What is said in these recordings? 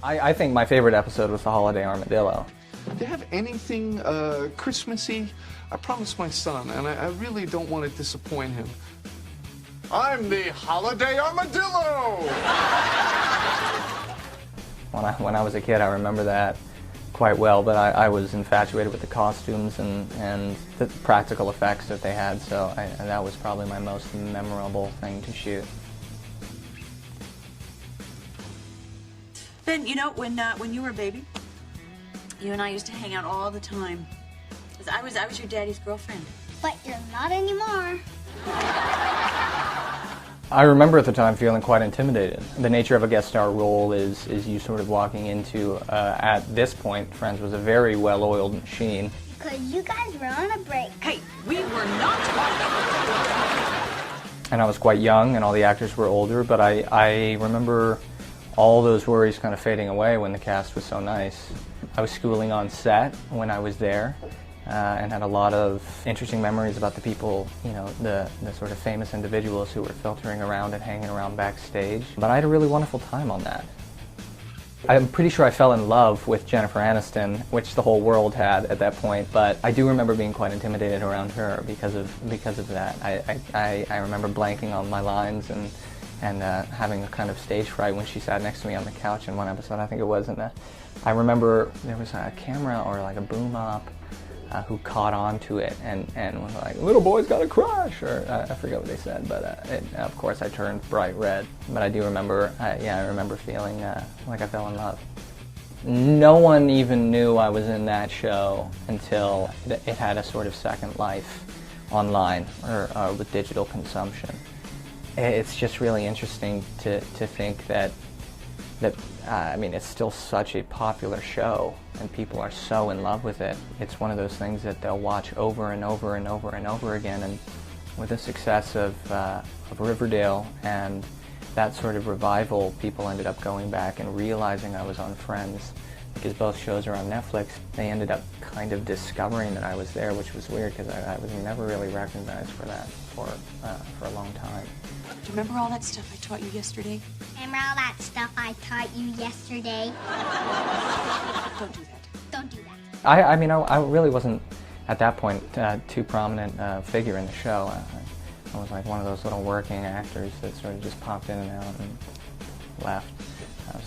I think my favorite episode was the Holiday Armadillo. Do you have anything Christmassy? I promised my son, and I really don't want to disappoint him. I'm the Holiday Armadillo! When I was a kid, I remember that quite well, but I was infatuated with the costumes and the practical effects that they had, so that was probably my most memorable thing to shoot. Ben, you know, when you were a baby, you and I used to hang out all the time. 'Cause I was your daddy's girlfriend. But you're not anymore. I remember at the time feeling quite intimidated. The nature of a guest star role is you sort of walking into, at this point, Friends was a very well-oiled machine. Because you guys were on a break. Hey, we were not talking. And I was quite young and all the actors were older, but I remember all those worries kind of fading away when the cast was so nice. I was schooling on set when I was there. And had a lot of interesting memories about the people, you know, the sort of famous individuals who were filtering around and hanging around backstage. But I had a really wonderful time on that. I'm pretty sure I fell in love with Jennifer Aniston, which the whole world had at that point, but I do remember being quite intimidated around her because of that. I remember blanking on my lines and having a kind of stage fright when she sat next to me on the couch in one episode, I think it was. I remember there was a camera or like a boom op who caught on to it and was like, little boy's got a crush, or I forget what they said, but of course I turned bright red. But I do remember, I remember feeling like I fell in love. No one even knew I was in that show until it had a sort of second life online or with digital consumption. It's just really interesting to think that I mean, it's still such a popular show, and people are so in love with it. It's one of those things that they'll watch over and over and over and over again. And with the success of Riverdale and that sort of revival, people ended up going back and realizing I was on Friends. Because both shows are on Netflix, they ended up kind of discovering that I was there, which was weird because I was never really recognized for that for a long time. Do you remember all that stuff I taught you yesterday? Remember all that stuff I taught you yesterday? Don't do that. Don't do that. I mean, I really wasn't, at that point, too prominent figure in the show. I was like one of those little working actors that sort of just popped in and out and left.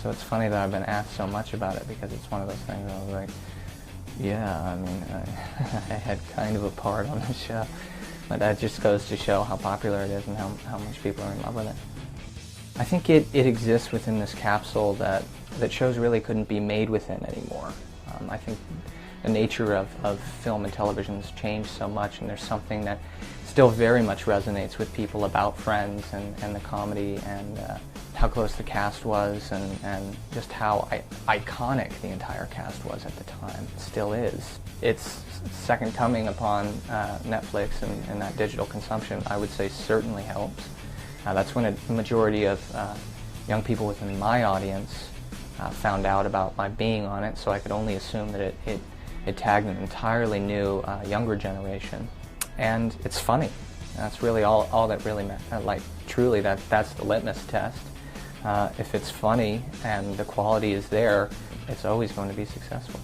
So it's funny that I've been asked so much about it because it's one of those things where I was like, yeah, I mean, I had kind of a part on the show. But that just goes to show how popular it is and how much people are in love with it. I think it exists within this capsule that shows really couldn't be made within anymore. I think the nature of film and television has changed so much, and there's something that still very much resonates with people about Friends and the comedy and how close the cast was and just how iconic the entire cast was at the time. It still is. Its second coming upon Netflix and that digital consumption, I would say, certainly helps. That's when a majority of young people within my audience found out about my being on it, so I could only assume that it tagged an entirely new, younger generation. And it's funny. That's really all that really matters. Like, truly, that's the litmus test. If it's funny and the quality is there, it's always going to be successful.